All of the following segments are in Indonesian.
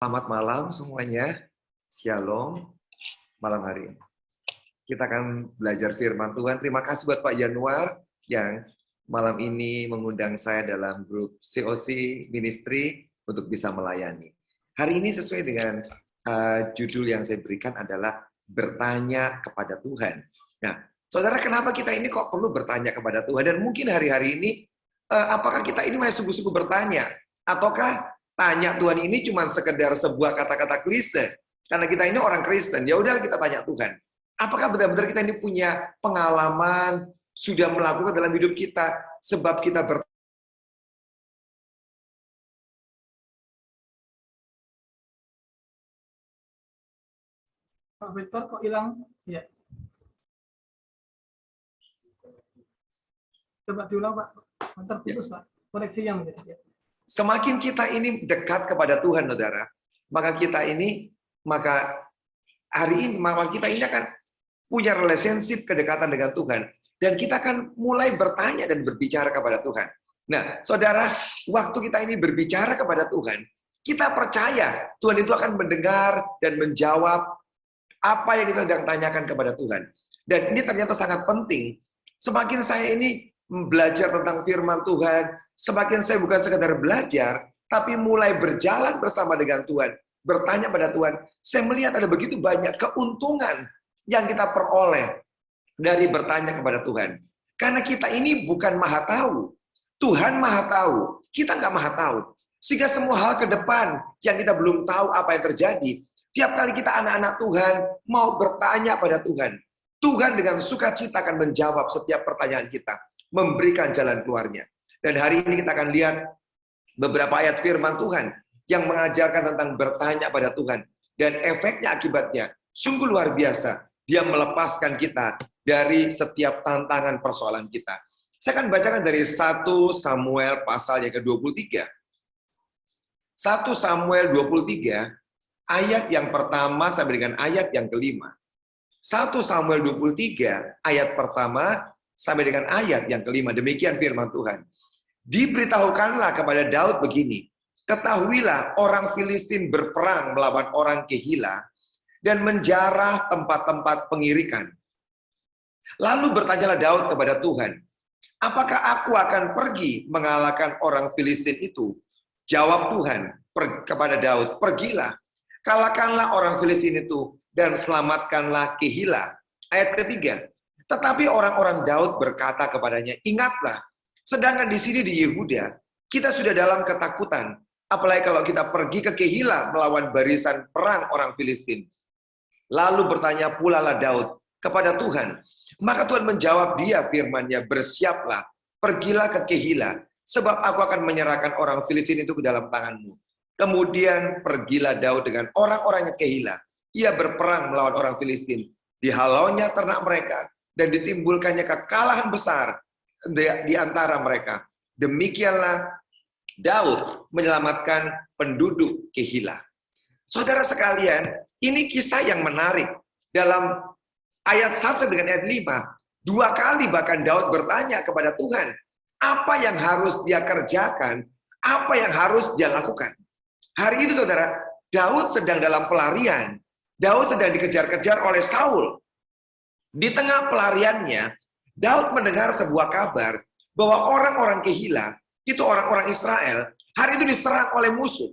Selamat malam semuanya. Shalom. Malam hari ini kita akan belajar firman Tuhan. Terima kasih buat Pak Januar yang malam ini mengundang saya dalam grup COC Ministry untuk bisa melayani. Hari ini sesuai dengan judul yang saya berikan adalah bertanya kepada Tuhan. Nah, saudara, kenapa kita ini kok perlu bertanya kepada Tuhan? Dan mungkin hari-hari ini, apakah kita ini masih sungguh-sungguh bertanya? Ataukah tanya Tuhan ini cuma sekedar sebuah kata-kata klise? Karena kita ini orang Kristen, ya udah kita tanya Tuhan. Apakah benar-benar kita ini punya pengalaman, sudah melakukan dalam hidup kita, sebab kita Pak Victor kok hilang? Ya. Coba diulang, Pak. Terputus, Pak. Koneksinya menjadi. Ya. Semakin kita ini dekat kepada Tuhan, saudara, maka kita ini, maka kita ini akan punya relationship kedekatan dengan Tuhan. Dan kita akan mulai bertanya dan berbicara kepada Tuhan. Nah, saudara, waktu kita ini berbicara kepada Tuhan, kita percaya Tuhan itu akan mendengar dan menjawab apa yang kita sedang tanyakan kepada Tuhan. Dan ini ternyata sangat penting. Semakin saya ini belajar tentang firman Tuhan, semakin saya bukan sekadar belajar, tapi mulai berjalan bersama dengan Tuhan, bertanya pada Tuhan, saya melihat ada begitu banyak keuntungan yang kita peroleh dari bertanya kepada Tuhan. Karena kita ini bukan maha tahu. Tuhan maha tahu, kita nggak maha tahu. Sehingga semua hal ke depan yang kita belum tahu apa yang terjadi, tiap kali kita anak-anak Tuhan mau bertanya pada Tuhan, Tuhan dengan sukacita akan menjawab setiap pertanyaan kita, memberikan jalan keluarnya. Dan hari ini kita akan lihat beberapa ayat firman Tuhan yang mengajarkan tentang bertanya pada Tuhan. Dan efeknya akibatnya sungguh luar biasa. Dia melepaskan kita dari setiap tantangan persoalan kita. Saya akan bacakan dari 1 Samuel pasal yang ke-23. 1 Samuel 23, ayat yang pertama sampai dengan ayat yang kelima. 1 Samuel 23, ayat pertama sampai dengan ayat yang kelima. Demikian firman Tuhan. Diberitahukanlah kepada Daud begini, ketahuilah orang Filistin berperang melawan orang Kehila dan menjarah tempat-tempat pengirikan. Lalu bertanyalah Daud kepada Tuhan, apakah aku akan pergi mengalahkan orang Filistin itu? Jawab Tuhan kepada Daud, pergilah, kalahkanlah orang Filistin itu dan selamatkanlah Kehila. Ayat ketiga, tetapi orang-orang Daud berkata kepadanya, ingatlah, sedangkan di sini di Yehuda, kita sudah dalam ketakutan, apalagi kalau kita pergi ke Kehila melawan barisan perang orang Filistin. Lalu bertanya pula lah Daud kepada Tuhan. Maka Tuhan menjawab dia firman-Nya, bersiaplah, pergilah ke Kehila, sebab aku akan menyerahkan orang Filistin itu ke dalam tanganmu. Kemudian pergilah Daud dengan orang-orangnya Kehila. Ia berperang melawan orang Filistin. Dihalaunya ternak mereka, dan ditimbulkannya kekalahan besar di antara mereka. Demikianlah Daud menyelamatkan penduduk Kehila. Saudara sekalian, ini kisah yang menarik. Dalam ayat 1 dengan ayat 5, 2 kali bahkan Daud bertanya kepada Tuhan, apa yang harus dia kerjakan, apa yang harus dia lakukan. Hari itu saudara, Daud sedang dalam pelarian. Daud sedang dikejar-kejar oleh Saul. Di tengah pelariannya, Daud mendengar sebuah kabar bahwa orang-orang Kehila, itu orang-orang Israel, hari itu diserang oleh musuh.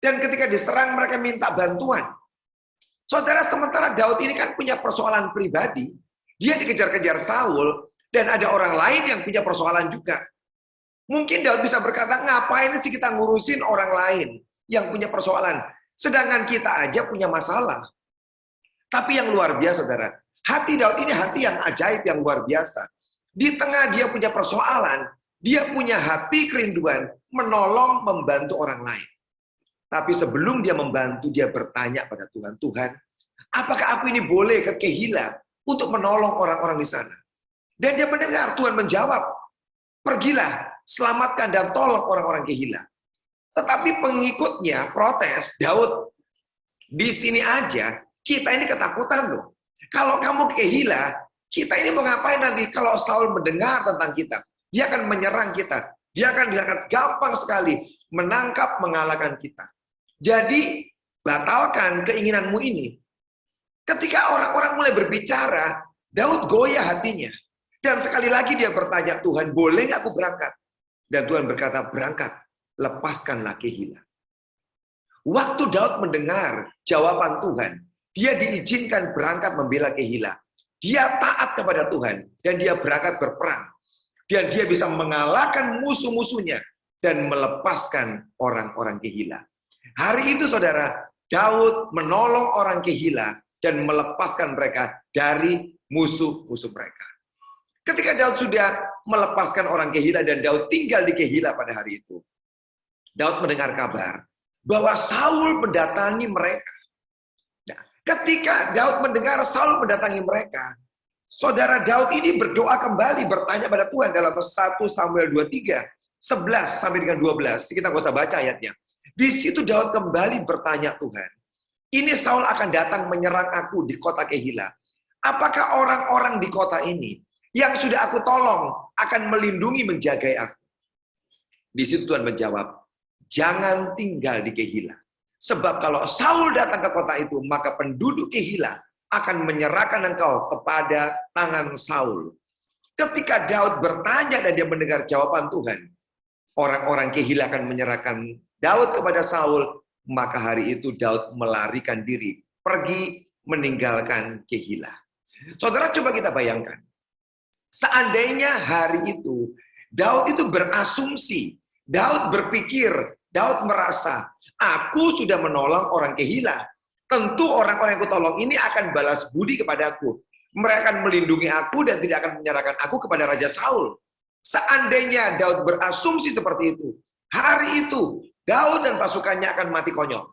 Dan ketika diserang, mereka minta bantuan. Saudara, sementara Daud ini kan punya persoalan pribadi, dia dikejar-kejar Saul, dan ada orang lain yang punya persoalan juga. Mungkin Daud bisa berkata, ngapain sih kita ngurusin orang lain yang punya persoalan, sedangkan kita aja punya masalah. Tapi yang luar biasa, saudara, hati Daud ini hati yang ajaib, yang luar biasa. Di tengah dia punya persoalan, dia punya hati kerinduan menolong, membantu orang lain. Tapi sebelum dia membantu, dia bertanya pada Tuhan, Tuhan, apakah aku ini boleh ke Kehila untuk menolong orang-orang di sana? Dan dia mendengar Tuhan menjawab, pergilah, selamatkan dan tolong orang-orang Kehila. Tetapi pengikutnya protes, Daud, di sini aja kita ini ketakutan loh. Kalau kamu ke Kehila, kita ini mau ngapain nanti kalau Saul mendengar tentang kita? Dia akan menyerang kita. Dia akan gampang sekali menangkap, mengalahkan kita. Jadi batalkan keinginanmu ini. Ketika orang-orang mulai berbicara, Daud goyah hatinya. Dan sekali lagi dia bertanya, Tuhan, boleh nggak aku berangkat? Dan Tuhan berkata, berangkat, lepaskanlah Kehila. Waktu Daud mendengar jawaban Tuhan, dia diizinkan berangkat membela Kehila. Dia taat kepada Tuhan, dan dia berangkat berperang. Dan dia bisa mengalahkan musuh-musuhnya, dan melepaskan orang-orang Kehila. Hari itu, saudara, Daud menolong orang Kehila, dan melepaskan mereka dari musuh-musuh mereka. Ketika Daud sudah melepaskan orang Kehila dan Daud tinggal di Kehila pada hari itu, Daud mendengar kabar bahwa Saul mendatangi mereka. Nah, ketika Daud mendengar Saul mendatangi mereka, saudara Daud ini berdoa kembali, bertanya pada Tuhan dalam 1 Samuel 23, 11 sampai dengan 12. Kita nggak usah baca ayatnya. Di situ Daud kembali bertanya Tuhan, ini Saul akan datang menyerang aku di kota Kehila. Apakah orang-orang di kota ini yang sudah aku tolong akan melindungi menjagai aku? Di situ Tuhan menjawab, jangan tinggal di Kehila. Sebab kalau Saul datang ke kota itu, maka penduduk Kehila akan menyerahkan engkau kepada tangan Saul. Ketika Daud bertanya dan dia mendengar jawaban Tuhan, orang-orang Kehila akan menyerahkan Daud kepada Saul, maka hari itu Daud melarikan diri, pergi meninggalkan Kehila. Saudara, coba kita bayangkan. Seandainya hari itu, Daud itu berasumsi, Daud berpikir, Daud merasa, aku sudah menolong orang Kehila. Tentu orang-orang yang aku tolong ini akan balas budi kepadaku. Mereka akan melindungi aku dan tidak akan menyerahkan aku kepada Raja Saul. Seandainya Daud berasumsi seperti itu, hari itu Daud dan pasukannya akan mati konyol.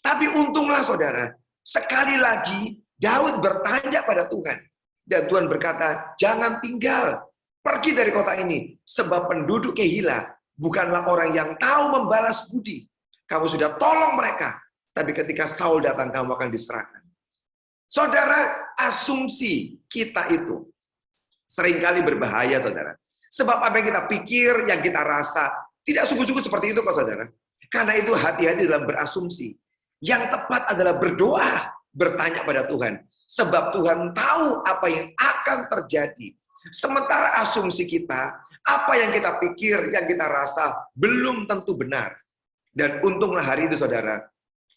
Tapi untunglah saudara, sekali lagi Daud bertanya pada Tuhan. Dan Tuhan berkata, jangan tinggal, pergi dari kota ini. Sebab penduduk Kehila bukanlah orang yang tahu membalas budi. Kamu sudah tolong mereka, tapi ketika Saul datang, kamu akan diserahkan. Saudara, asumsi kita itu seringkali berbahaya, saudara. Sebab apa yang kita pikir, yang kita rasa, tidak sungguh-sungguh seperti itu kok, saudara. Karena itu hati-hati dalam berasumsi. Yang tepat adalah berdoa, bertanya pada Tuhan. Sebab Tuhan tahu apa yang akan terjadi. Sementara asumsi kita, apa yang kita pikir, yang kita rasa, belum tentu benar. Dan untunglah hari itu, saudara,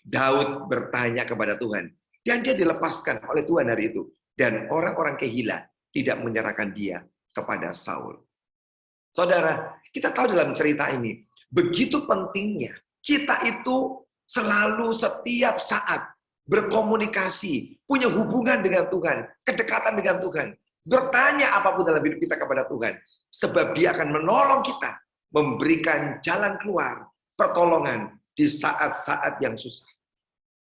Daud bertanya kepada Tuhan. Dan dia dilepaskan oleh Tuhan hari itu. Dan orang-orang Kehila tidak menyerahkan dia kepada Saul. Saudara, kita tahu dalam cerita ini, begitu pentingnya kita itu selalu setiap saat berkomunikasi, punya hubungan dengan Tuhan, kedekatan dengan Tuhan, bertanya apapun dalam hidup kita kepada Tuhan, sebab Dia akan menolong kita, memberikan jalan keluar, pertolongan di saat-saat yang susah.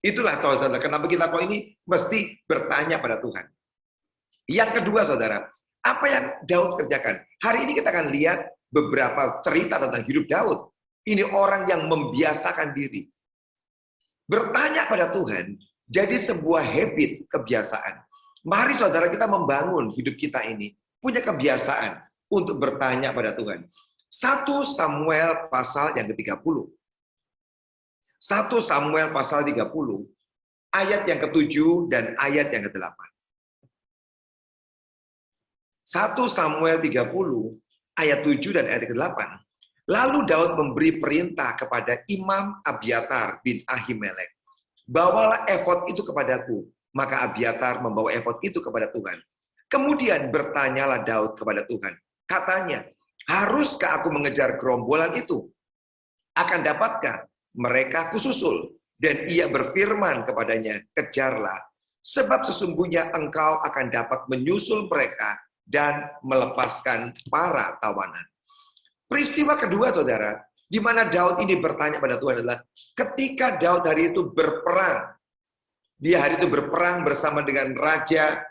Itulah saudara, kenapa kita kok ini mesti bertanya pada Tuhan. Yang kedua, saudara, apa yang Daud kerjakan? Hari ini kita akan lihat beberapa cerita tentang hidup Daud. Ini orang yang membiasakan diri. Bertanya pada Tuhan, jadi sebuah habit, kebiasaan. Mari saudara kita membangun hidup kita ini, punya kebiasaan untuk bertanya pada Tuhan. 1 Samuel pasal yang ke-30. 1 Samuel pasal 30, ayat yang ke-7 dan ayat yang ke-8. 1 Samuel 30, ayat 7 dan ayat ke-8. Lalu Daud memberi perintah kepada Imam Abiatar bin Ahimelek. Bawalah efod itu kepadaku. Maka Abiatar membawa efod itu kepada Tuhan. Kemudian bertanyalah Daud kepada Tuhan. Katanya, haruskah aku mengejar gerombolan itu? Akan dapatkah mereka kususul? Dan ia berfirman kepadanya, kejarlah. Sebab sesungguhnya engkau akan dapat menyusul mereka dan melepaskan para tawanan. Peristiwa kedua, saudara, di mana Daud ini bertanya pada Tuhan adalah ketika Daud hari itu berperang. Dia hari itu berperang bersama dengan Raja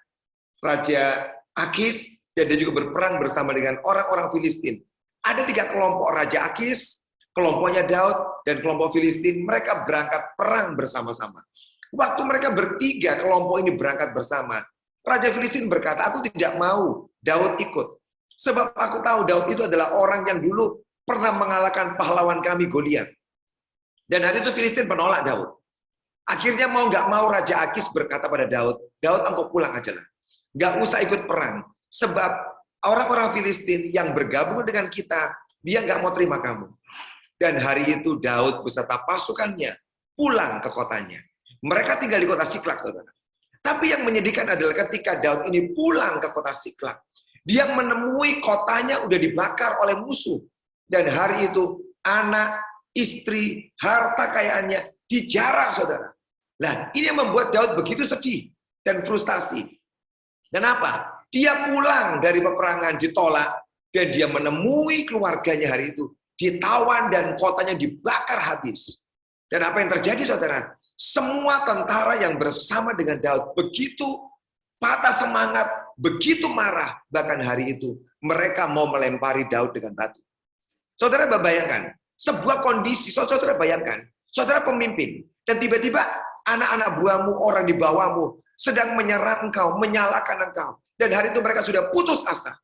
Akis, dan dia juga berperang bersama dengan orang-orang Filistin. Ada 3 kelompok Raja Akis, kelompoknya Daud, dan kelompok Filistin. Mereka berangkat perang bersama-sama. Waktu mereka bertiga, kelompok ini berangkat bersama. Raja Filistin berkata, aku tidak mau Daud ikut. Sebab aku tahu Daud itu adalah orang yang dulu pernah mengalahkan pahlawan kami Goliat. Dan hari itu Filistin menolak Daud. Akhirnya mau nggak mau Raja Akis berkata pada Daud, Daud engkau pulang aja lah. Nggak usah ikut perang. Sebab orang-orang Filistin yang bergabung dengan kita, dia nggak mau terima kamu. Dan hari itu Daud beserta pasukannya pulang ke kotanya. Mereka tinggal di kota Siklak, saudara. Tapi yang menyedihkan adalah ketika Daud ini pulang ke kota Siklak, dia menemui kotanya udah dibakar oleh musuh. Dan hari itu anak, istri, harta kekayaannya dijarah, saudara. Nah, ini yang membuat Daud begitu sedih dan frustasi. Kenapa? Dia pulang dari peperangan ditolak dan dia menemui keluarganya hari itu ditawan dan kotanya dibakar habis. Dan apa yang terjadi, saudara? Semua tentara yang bersama dengan Daud begitu patah semangat, begitu marah. Bahkan hari itu mereka mau melempari Daud dengan batu. Saudara bayangkan, sebuah kondisi, saudara bayangkan, saudara pemimpin, dan tiba-tiba anak-anak buahmu, orang di bawahmu, sedang menyerang engkau, menyalahkan engkau. Dan hari itu mereka sudah putus asa.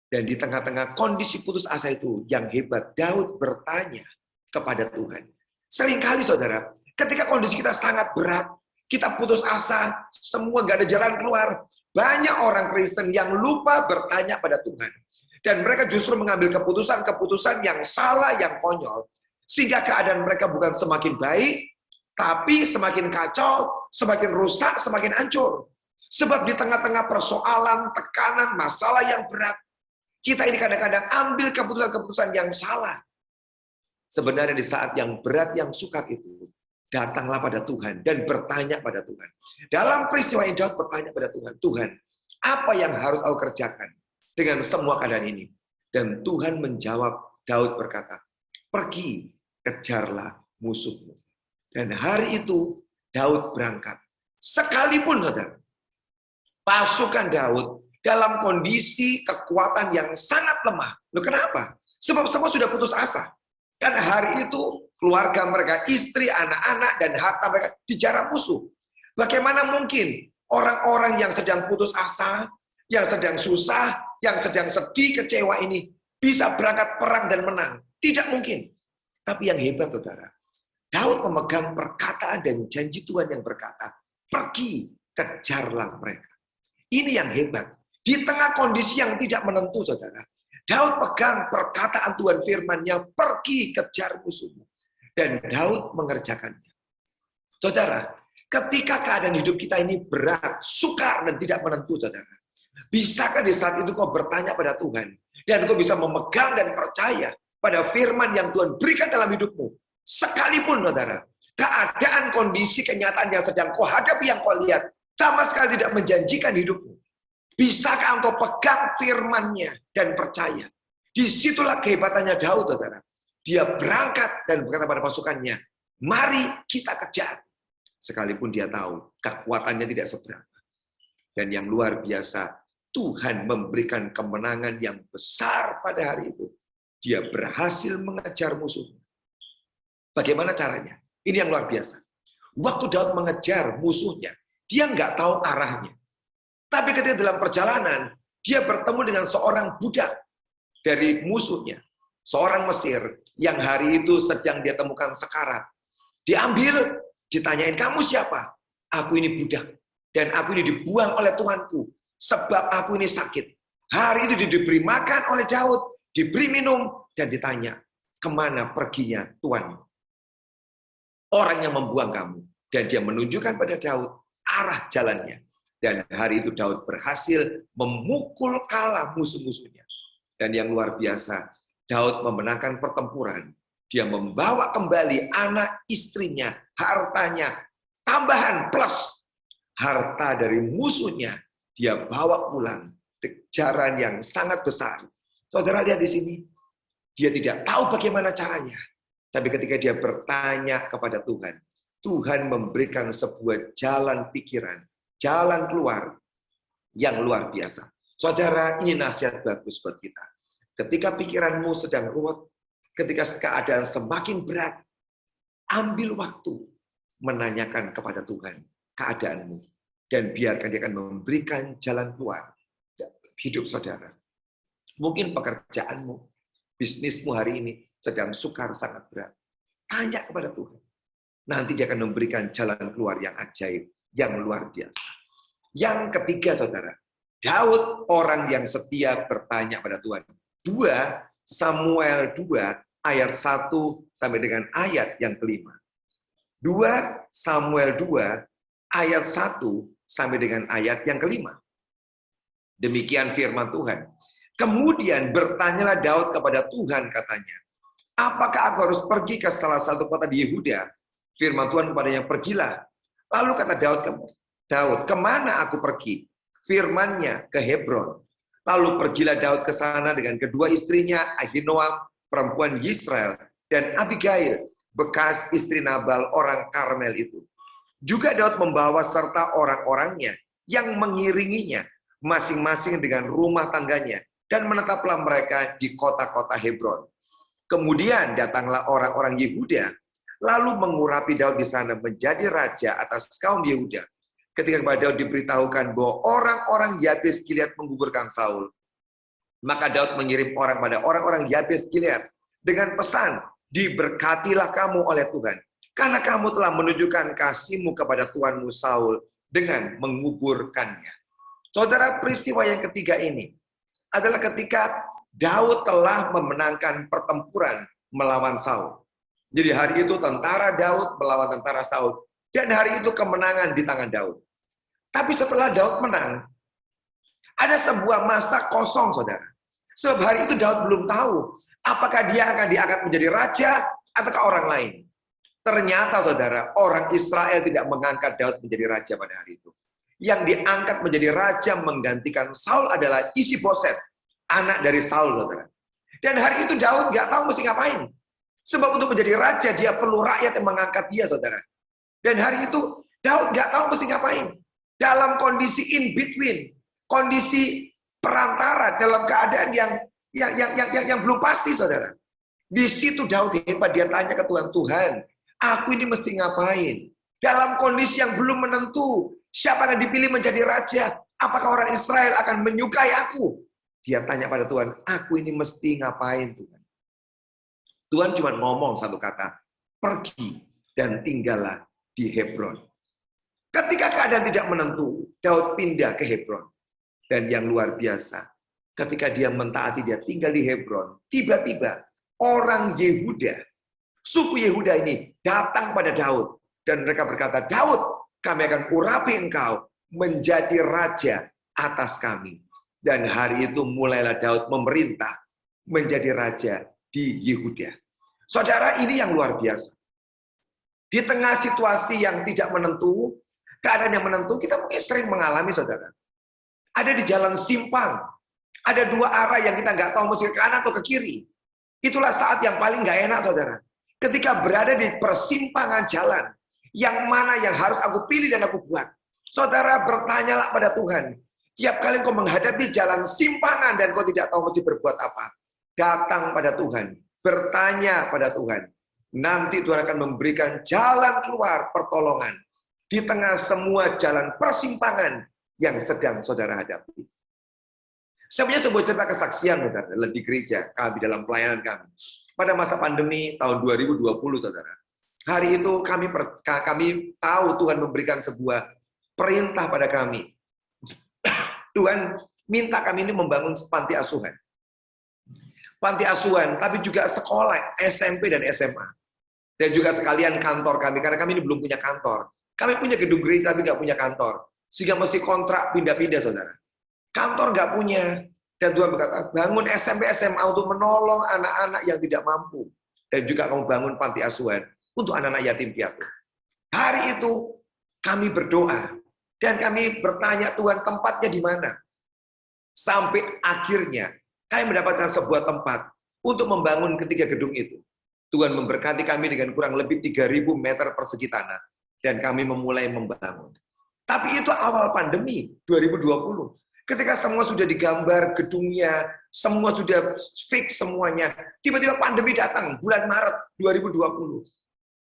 Dan di tengah-tengah kondisi putus asa itu, yang hebat, Daud bertanya kepada Tuhan. Seringkali saudara, ketika kondisi kita sangat berat, kita putus asa, semua gak ada jalan keluar. Banyak orang Kristen yang lupa bertanya pada Tuhan. Dan mereka justru mengambil keputusan-keputusan yang salah, yang konyol. Sehingga keadaan mereka bukan semakin baik, tapi semakin kacau, semakin rusak, semakin hancur. Sebab di tengah-tengah persoalan, tekanan, masalah yang berat, kita ini kadang-kadang ambil keputusan-keputusan yang salah. Sebenarnya di saat yang berat, yang sukar itu, datanglah pada Tuhan dan bertanya pada Tuhan. Dalam peristiwa ini Daud bertanya pada Tuhan, Tuhan, apa yang harus aku kerjakan dengan semua keadaan ini? Dan Tuhan menjawab, Daud berkata, pergi, kejarlah musuhmu. Dan hari itu Daud berangkat. Sekalipun saudara, pasukan Daud dalam kondisi kekuatan yang sangat lemah. Loh, kenapa? Sebab semua sudah putus asa. Dan hari itu keluarga mereka, istri, anak-anak, dan harta mereka dijarah musuh. Bagaimana mungkin orang-orang yang sedang putus asa, yang sedang susah, yang sedang sedih, kecewa ini bisa berangkat perang dan menang? Tidak mungkin. Tapi yang hebat, saudara, Daud memegang perkataan dan janji Tuhan yang berkata, pergi, kejarlah mereka. Ini yang hebat. Di tengah kondisi yang tidak menentu, saudara, Daud pegang perkataan Tuhan firman-Nya, pergi kejar musuhmu. Dan Daud mengerjakannya. Saudara, ketika keadaan hidup kita ini berat, sukar, dan tidak menentu, saudara, bisakah di saat itu kau bertanya pada Tuhan, dan kau bisa memegang dan percaya pada firman yang Tuhan berikan dalam hidupmu? Sekalipun, saudara, keadaan, kondisi, kenyataan yang sedang kau hadapi, yang kau lihat, sama sekali tidak menjanjikan hidupmu. Bisakah engkau pegang firman-Nya dan percaya? Disitulah kehebatannya Daud, saudara. Dia berangkat dan berkata pada pasukannya, mari kita kejar. Sekalipun dia tahu kekuatannya tidak seberapa. Dan yang luar biasa, Tuhan memberikan kemenangan yang besar pada hari itu. Dia berhasil mengejar musuhnya. Bagaimana caranya? Ini yang luar biasa. Waktu Daud mengejar musuhnya, dia nggak tahu arahnya. Tapi ketika dalam perjalanan, dia bertemu dengan seorang budak dari musuhnya. Seorang Mesir yang hari itu sedang dia temukan sekarat. Diambil, ditanyain, kamu siapa? Aku ini budak. Dan aku ini dibuang oleh Tuanku. Sebab aku ini sakit. Hari itu diberi makan oleh Daud, diberi minum, dan ditanya, kemana perginya Tuanmu? Orang yang membuang kamu. Dan dia menunjukkan pada Daud arah jalannya. Dan hari itu Daud berhasil memukul kalah musuh-musuhnya. Dan yang luar biasa, Daud memenangkan pertempuran. Dia membawa kembali anak istrinya, hartanya, tambahan plus harta dari musuhnya. Dia bawa pulang, kejaran yang sangat besar. Saudara lihat di sini, dia tidak tahu bagaimana caranya. Tapi ketika dia bertanya kepada Tuhan, Tuhan memberikan sebuah jalan pikiran, jalan keluar yang luar biasa. Saudara, ini nasihat bagus buat kita. Ketika pikiranmu sedang ruwet, ketika keadaan semakin berat, ambil waktu menanyakan kepada Tuhan keadaanmu. Dan biarkan dia akan memberikan jalan keluar hidup saudara. Mungkin pekerjaanmu, bisnismu hari ini sedang sukar sangat berat. Tanya kepada Tuhan. nanti dia akan memberikan jalan keluar yang ajaib, yang luar biasa. Yang ketiga, saudara, Daud orang yang setia bertanya pada Tuhan. 2 Samuel 2 ayat 1 sampai dengan ayat yang kelima. 2 Samuel 2 ayat 1 sampai dengan ayat yang kelima. Demikian firman Tuhan. Kemudian bertanyalah Daud kepada Tuhan, katanya, apakah aku harus pergi ke salah satu kota di Yehuda? Firman Tuhan kepadanya, pergilah. Lalu kata Daud, kemana aku pergi? Firman-Nya, ke Hebron. Lalu pergilah Daud ke sana dengan kedua istrinya, Ahinoam, perempuan Yisrael, dan Abigail, bekas istri Nabal, orang Karmel itu. Juga Daud membawa serta orang-orangnya yang mengiringinya, masing-masing dengan rumah tangganya, dan menetaplah mereka di kota-kota Hebron. Kemudian datanglah orang-orang Yehuda, lalu mengurapi Daud di sana menjadi raja atas kaum Yehuda. Ketika kepada Daud diberitahukan bahwa orang-orang Yabes Gilead menggugurkan Saul, maka Daud mengirim orang pada orang-orang Yabes Gilead dengan pesan, diberkatilah kamu oleh Tuhan, karena kamu telah menunjukkan kasihmu kepada Tuanmu Saul dengan menguburkannya. Saudara, peristiwa yang ketiga ini adalah ketika Daud telah memenangkan pertempuran melawan Saul. Jadi hari itu tentara Daud melawan tentara Saul. Dan hari itu kemenangan di tangan Daud. Tapi setelah Daud menang, ada sebuah masa kosong, saudara. Sebab hari itu Daud belum tahu apakah dia akan diangkat menjadi raja atau orang lain. Ternyata, saudara, orang Israel tidak mengangkat Daud menjadi raja pada hari itu. Yang diangkat menjadi raja menggantikan Saul adalah Isi-Boset, anak dari Saul, saudara. Dan hari itu Daud nggak tahu mesti ngapain. Sebab untuk menjadi raja, dia perlu rakyat yang mengangkat dia, saudara. Dan hari itu Daud nggak tahu mesti ngapain. Dalam kondisi in between, kondisi perantara, dalam keadaan yang belum pasti, saudara. Di situ Daud hebat, dia tanya ke Tuhan, Tuhan, aku ini mesti ngapain? Dalam kondisi yang belum menentu, siapa yang dipilih menjadi raja? Apakah orang Israel akan menyukai aku? Dia tanya pada Tuhan, aku ini mesti ngapain, Tuhan? Tuhan cuma ngomong satu kata, pergi dan tinggallah di Hebron. Ketika keadaan tidak menentu, Daud pindah ke Hebron. Dan yang luar biasa, ketika dia mentaati, dia tinggal di Hebron, tiba-tiba orang Yehuda, suku Yehuda ini datang pada Daud. Dan mereka berkata, Daud, kami akan urapi engkau menjadi raja atas kami. Dan hari itu mulailah Daud memerintah menjadi raja di Yehuda. Saudara, ini yang luar biasa. Di tengah situasi yang tidak menentu, keadaan yang menentu, kita mungkin sering mengalami, saudara. Ada di jalan simpang, ada dua arah yang kita nggak tahu mesti ke kanan atau ke kiri. Itulah saat yang paling nggak enak, saudara. Ketika berada di persimpangan jalan, yang mana yang harus aku pilih dan aku buat. Saudara, bertanyalah pada Tuhan. Tiap kali kau menghadapi jalan simpangan dan kau tidak tahu mesti berbuat apa, datang pada Tuhan, bertanya pada Tuhan. Nanti Tuhan akan memberikan jalan keluar pertolongan di tengah semua jalan persimpangan yang sedang saudara hadapi. Saya punya sebuah cerita kesaksian, saudara, di gereja kami dalam pelayanan kami. Pada masa pandemi tahun 2020, saudara. Hari itu kami tahu Tuhan memberikan sebuah perintah pada kami. Tuhan minta kami ini membangun panti asuhan. Panti asuhan, tapi juga sekolah SMP dan SMA. Dan juga sekalian kantor kami, karena kami ini belum punya kantor. Kami punya gedung gereja, tapi nggak punya kantor. Sehingga mesti kontrak pindah-pindah, saudara. Kantor nggak punya. Dan Tuhan berkata, bangun SMP, SMA untuk menolong anak-anak yang tidak mampu. Dan juga kamu bangun panti asuhan untuk anak-anak yatim piatu. Hari itu kami berdoa. Dan kami bertanya Tuhan tempatnya di mana. Sampai akhirnya kami mendapatkan sebuah tempat untuk membangun ketiga gedung itu. Tuhan memberkati kami dengan kurang lebih 3.000 meter persegi tanah. Dan kami memulai membangun. Tapi itu awal pandemi 2020. Ketika semua sudah digambar gedungnya, semua sudah fix semuanya. Tiba-tiba pandemi datang bulan Maret 2020.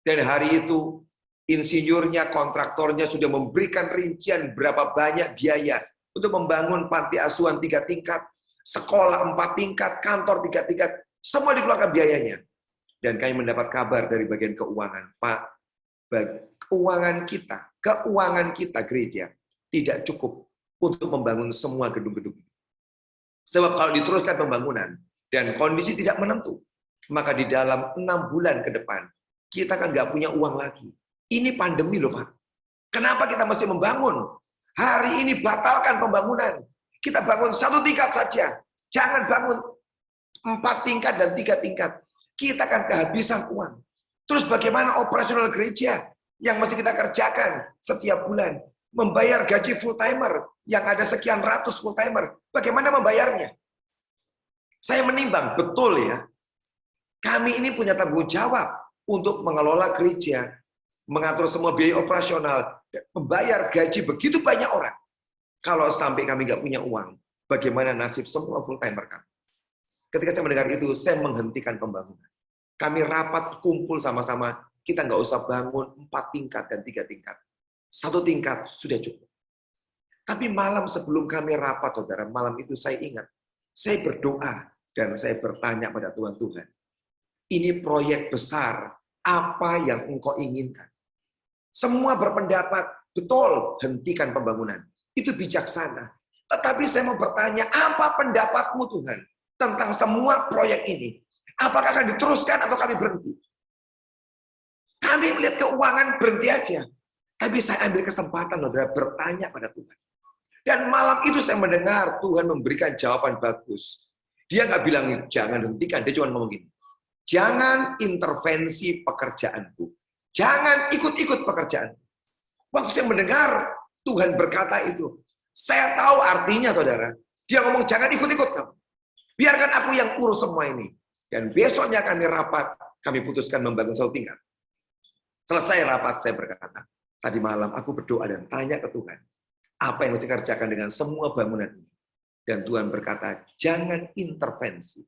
Dan hari itu insinyurnya, kontraktornya sudah memberikan rincian berapa banyak biaya untuk membangun panti asuhan 3 tingkat, sekolah 4 tingkat, kantor 3 tingkat, semua dikeluarkan biayanya. Dan kami mendapat kabar dari bagian keuangan, Pak, keuangan kita gereja tidak cukup untuk membangun semua gedung-gedung. Sebab kalau diteruskan pembangunan dan kondisi tidak menentu, maka di dalam 6 bulan ke depan kita kan nggak punya uang lagi. Ini pandemi loh Pak. Kenapa kita mesti membangun? Hari ini batalkan pembangunan. Kita bangun 1 tingkat saja. Jangan bangun 4 tingkat dan 3 tingkat. Kita akan kehabisan uang. Terus bagaimana operasional gereja yang mesti kita kerjakan setiap bulan? Membayar gaji full timer yang ada sekian ratus full timer. Bagaimana membayarnya? Saya menimbang, betul ya. Kami ini punya tanggung jawab untuk mengelola gereja, mengatur semua biaya operasional, membayar gaji begitu banyak orang. Kalau sampai kami nggak punya uang, bagaimana nasib semua full timer kami? Ketika saya mendengar itu, saya menghentikan pembangunan. Kami rapat kumpul sama-sama, kita nggak usah bangun 4 tingkat dan 3 tingkat. 1 tingkat sudah cukup. Tapi malam sebelum kami rapat, saudara, malam itu saya ingat, saya berdoa dan saya bertanya pada Tuhan, ini proyek besar, apa yang Engkau inginkan? Semua berpendapat, betul, hentikan pembangunan. Itu bijaksana. Tetapi saya mau bertanya, apa pendapatmu Tuhan tentang semua proyek ini? Apakah akan diteruskan atau kami berhenti? Kami melihat keuangan berhenti aja. Tapi saya ambil kesempatan, saudara, bertanya pada Tuhan. Dan malam itu saya mendengar Tuhan memberikan jawaban bagus. Dia nggak bilang, jangan hentikan. Dia cuma ngomong gini, jangan intervensi pekerjaanku. Jangan ikut-ikut pekerjaan. Waktu saya mendengar Tuhan berkata itu, saya tahu artinya, saudara. Dia ngomong, jangan ikut-ikut kamu. Biarkan aku yang urus semua ini. Dan besoknya kami rapat, kami putuskan membangun 1 tingkat. Selesai rapat, saya berkata, tadi malam aku berdoa dan tanya ke Tuhan, apa yang mesti kerjakan dengan semua bangunan ini? Dan Tuhan berkata, jangan intervensi.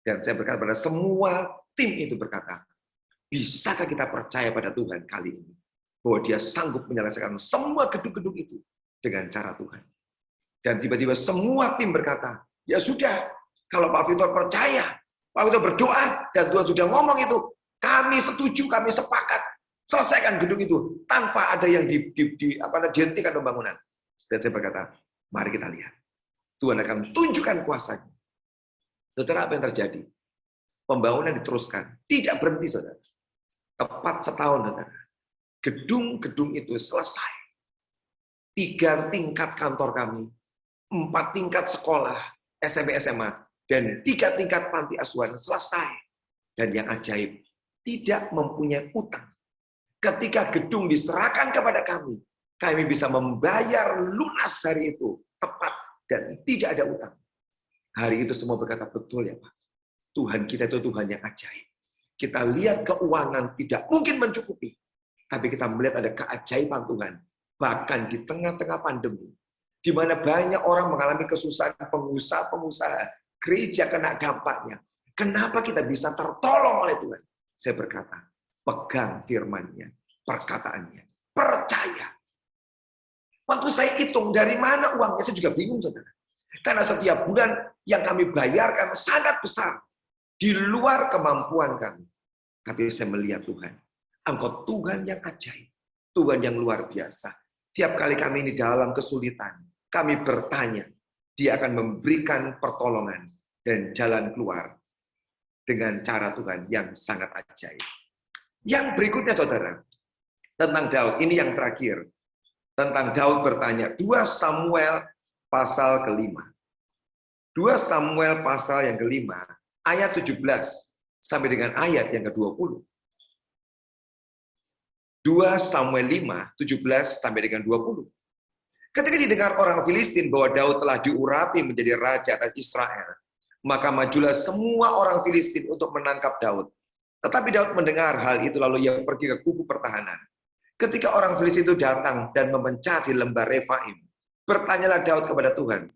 Dan saya berkata pada semua tim itu berkata, bisakah kita percaya pada Tuhan kali ini? Bahwa dia sanggup menyelesaikan semua gedung-gedung itu dengan cara Tuhan. Dan tiba-tiba semua tim berkata, ya sudah, kalau Pak Victor percaya, Pak Victor berdoa, dan Tuhan sudah ngomong itu, kami setuju, kami sepakat, selesaikan gedung itu, tanpa ada yang dihentikan pembangunan. Dan saya berkata, mari kita lihat. Tuhan akan tunjukkan kuasanya. Saudara, apa yang terjadi? Pembangunan diteruskan, tidak berhenti, saudara. Tepat setahun, saudara. Gedung-gedung itu selesai. 3 tingkat kantor kami, 4 tingkat sekolah, SMP, SMA, dan 3 tingkat panti asuhan selesai. Dan yang ajaib, tidak mempunyai utang. Ketika gedung diserahkan kepada kami bisa membayar lunas hari itu, tepat, dan tidak ada utang. Hari itu semua berkata, betul ya Pak. Tuhan kita itu Tuhan yang ajaib. Kita lihat keuangan tidak mungkin mencukupi. Tapi kita melihat ada keajaiban Tuhan. Bahkan di tengah-tengah pandemi, di mana banyak orang mengalami kesusahan, pengusaha-pengusaha, gereja kena dampaknya. Kenapa kita bisa tertolong oleh Tuhan? Saya berkata, pegang firman-Nya, perkataannya, percaya. Waktu saya hitung dari mana uangnya, saya juga bingung, saudara. Karena setiap bulan yang kami bayarkan sangat besar, di luar kemampuan kami. Tapi saya melihat Tuhan, Engkau Tuhan yang ajaib, Tuhan yang luar biasa. Tiap kali kami ini dalam kesulitan, kami bertanya, Dia akan memberikan pertolongan dan jalan keluar dengan cara Tuhan yang sangat ajaib. Yang berikutnya, saudara, tentang Daud, ini yang terakhir. Tentang Daud bertanya, 2 Samuel pasal ke-5. 2 Samuel pasal yang ke-5, ayat 17 sampai dengan ayat yang ke-20. 2 Samuel 5, 17 sampai dengan 20. Ketika didengar orang Filistin bahwa Daud telah diurapi menjadi raja atas Israel, maka majulah semua orang Filistin untuk menangkap Daud. Tetapi Daud mendengar hal itu, lalu ia pergi ke kubu pertahanan. Ketika orang Filistin itu datang dan memecah di lembah Refaim, bertanyalah Daud kepada Tuhan,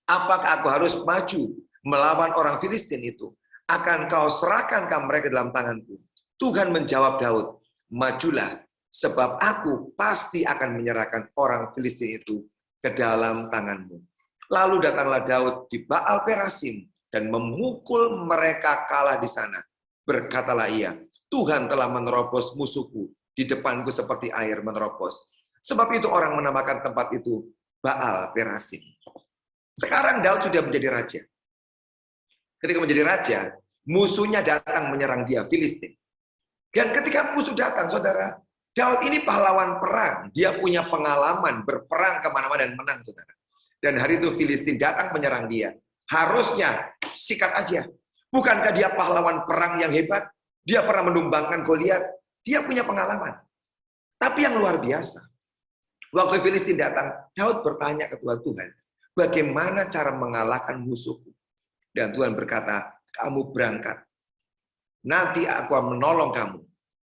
apakah aku harus maju melawan orang Filistin itu? Akan kau serahkan mereka dalam tanganku? Tuhan menjawab Daud, majulah, sebab aku pasti akan menyerahkan orang Filistin itu ke dalam tanganmu. Lalu datanglah Daud di Baal Perasim dan memukul mereka kalah di sana. Berkatalah ia, Tuhan telah menerobos musuhku di depanku seperti air menerobos. Sebab itu orang menamakan tempat itu Baal Perasim. Sekarang Daud sudah menjadi raja. Ketika menjadi raja, musuhnya datang menyerang dia, Filistin. Dan ketika musuh datang, saudara, Daud ini pahlawan perang. Dia punya pengalaman berperang kemana-mana dan menang, saudara. Dan hari itu Filistin datang menyerang dia. Harusnya sikat aja. Bukankah dia pahlawan perang yang hebat? Dia pernah menumbangkan Goliat. Dia punya pengalaman. Tapi yang luar biasa, waktu Filistin datang, Daud bertanya ke Tuhan, bagaimana cara mengalahkan musuhku? Dan Tuhan berkata, kamu berangkat. Nanti aku akan menolong kamu.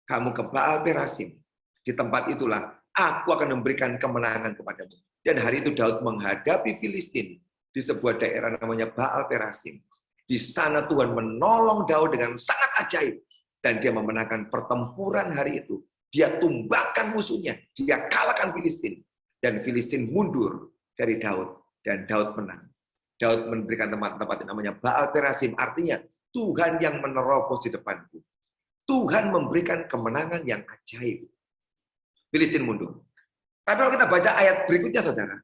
Kamu ke Baal Perasim. Di tempat itulah aku akan memberikan kemenangan kepadamu. Dan hari itu Daud menghadapi Filistin di sebuah daerah namanya Baal Perasim. Di sana Tuhan menolong Daud dengan sangat ajaib. Dan dia memenangkan pertempuran hari itu. Dia tumbangkan musuhnya. Dia kalahkan Filistin. Dan Filistin mundur dari Daud. Dan Daud menang. Daud memberikan tempat-tempat yang namanya Baal Perasim. Artinya Tuhan yang menerobos di depanku. Tuhan memberikan kemenangan yang ajaib. Filistin mundur. Tapi kalau kita baca ayat berikutnya, saudara.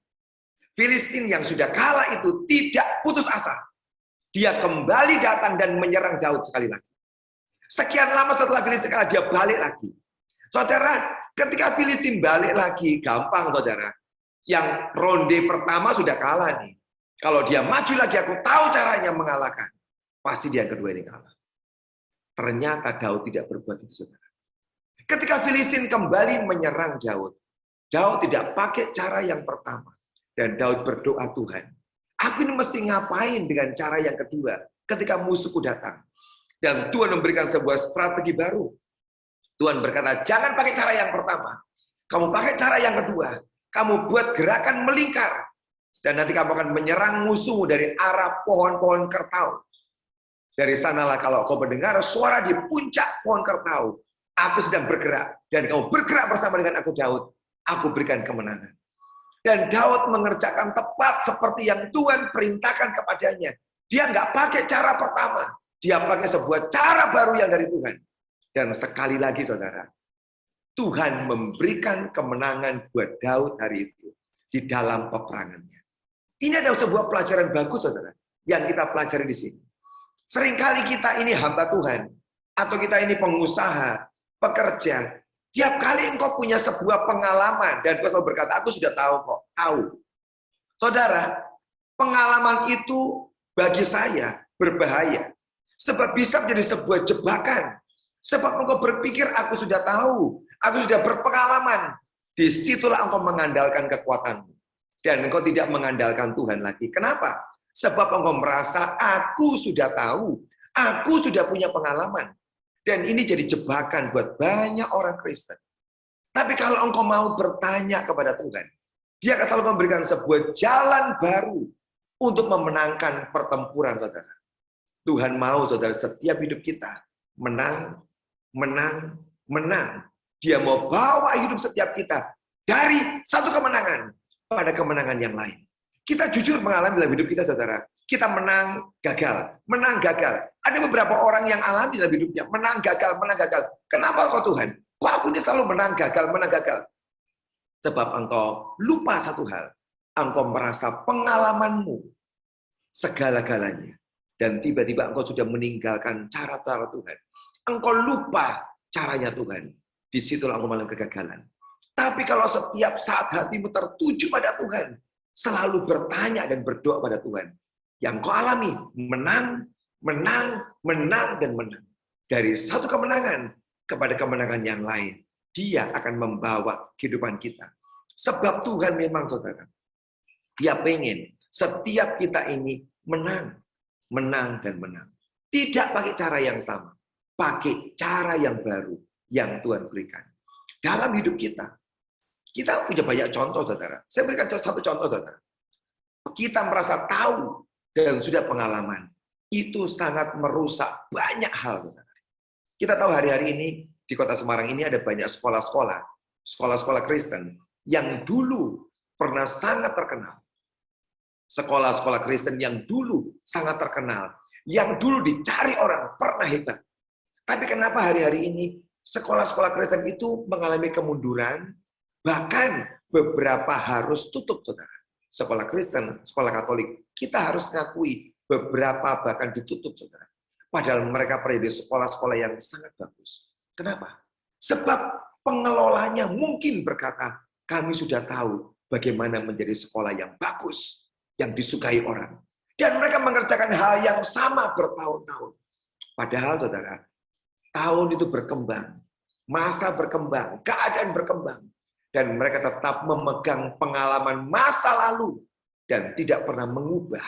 Filistin yang sudah kalah itu tidak putus asa. Dia kembali datang dan menyerang Daud sekali lagi. Sekian lama setelah Filistin kalah, dia balik lagi. Saudara, ketika Filistin balik lagi, gampang saudara. Yang ronde pertama sudah kalah nih. Kalau dia maju lagi, aku tahu caranya mengalahkan. Pasti dia yang kedua ini kalah. Ternyata Daud tidak berbuat itu, saudara. Ketika Filistin kembali menyerang Daud, Daud tidak pakai cara yang pertama. Dan Daud berdoa, Tuhan, aku ini mesti ngapain dengan cara yang kedua ketika musuhku datang. Dan Tuhan memberikan sebuah strategi baru. Tuhan berkata, jangan pakai cara yang pertama. Kamu pakai cara yang kedua. Kamu buat gerakan melingkar. Dan nanti kamu akan menyerang musuhmu dari arah pohon-pohon kertau. Dari sanalah kalau kau mendengar suara di puncak pohon kertau, aku sedang bergerak. Dan kamu bergerak bersama dengan aku Daud. Aku berikan kemenangan. Dan Daud mengerjakan tepat seperti yang Tuhan perintahkan kepadanya. Dia nggak pakai cara pertama. Dia pakai sebuah cara baru yang dari Tuhan. Dan sekali lagi saudara, Tuhan memberikan kemenangan buat Daud hari itu di dalam peperangannya. Ini adalah sebuah pelajaran bagus saudara, yang kita pelajari di sini. Seringkali kita ini hamba Tuhan, atau kita ini pengusaha, pekerja, tiap kali engkau punya sebuah pengalaman, dan engkau selalu berkata, aku sudah tahu kok, tahu. Saudara, pengalaman itu bagi saya berbahaya. Sebab bisa menjadi sebuah jebakan. Sebab engkau berpikir, aku sudah tahu, aku sudah berpengalaman. Disitulah engkau mengandalkan kekuatanmu. Dan engkau tidak mengandalkan Tuhan lagi. Kenapa? Sebab engkau merasa, aku sudah tahu, aku sudah punya pengalaman. Dan ini jadi jebakan buat banyak orang Kristen. Tapi kalau engkau mau bertanya kepada Tuhan, dia akan selalu memberikan sebuah jalan baru untuk memenangkan pertempuran, saudara. Tuhan mau, saudara, setiap hidup kita menang, menang, menang. Dia mau bawa hidup setiap kita dari satu kemenangan pada kemenangan yang lain. Kita jujur mengalami dalam hidup kita, saudara. Kita menang, gagal. Menang, gagal. Ada beberapa orang yang alami dalam hidupnya. Menang, gagal, menang, gagal. Kenapa kok Tuhan? Kok aku ini selalu menang, gagal, menang, gagal? Sebab engkau lupa satu hal. Engkau merasa pengalamanmu segala-galanya. Dan tiba-tiba engkau sudah meninggalkan cara-cara Tuhan. Engkau lupa caranya Tuhan. Disitulah engkau mengalami kegagalan. Tapi kalau setiap saat hatimu tertuju pada Tuhan, selalu bertanya dan berdoa pada Tuhan, yang kau alami, menang, menang, menang, dan menang. Dari satu kemenangan kepada kemenangan yang lain, Dia akan membawa kehidupan kita. Sebab Tuhan memang, saudara, Dia pengen setiap kita ini menang, menang, dan menang. Tidak pakai cara yang sama, pakai cara yang baru yang Tuhan berikan. Dalam hidup kita punya banyak contoh, saudara. Saya berikan satu contoh, saudara. Kita merasa tahu dan sudah pengalaman. Itu sangat merusak banyak hal, saudara. Kita tahu hari-hari ini di kota Semarang ini ada banyak sekolah-sekolah Kristen yang dulu pernah sangat terkenal. Sekolah-sekolah Kristen yang dulu sangat terkenal, yang dulu dicari orang, pernah hebat. Tapi kenapa hari-hari ini Sekolah-sekolah Kristen itu mengalami kemunduran, bahkan beberapa harus tutup, saudara. Sekolah Kristen, sekolah Katolik, kita harus ngakui beberapa bahkan ditutup, saudara. Padahal mereka pernah di sekolah-sekolah yang sangat bagus. Kenapa? Sebab pengelolanya mungkin berkata, kami sudah tahu bagaimana menjadi sekolah yang bagus, yang disukai orang. Dan mereka mengerjakan hal yang sama bertahun-tahun. Padahal, saudara, tahun itu berkembang, masa berkembang, keadaan berkembang. Dan mereka tetap memegang pengalaman masa lalu dan tidak pernah mengubah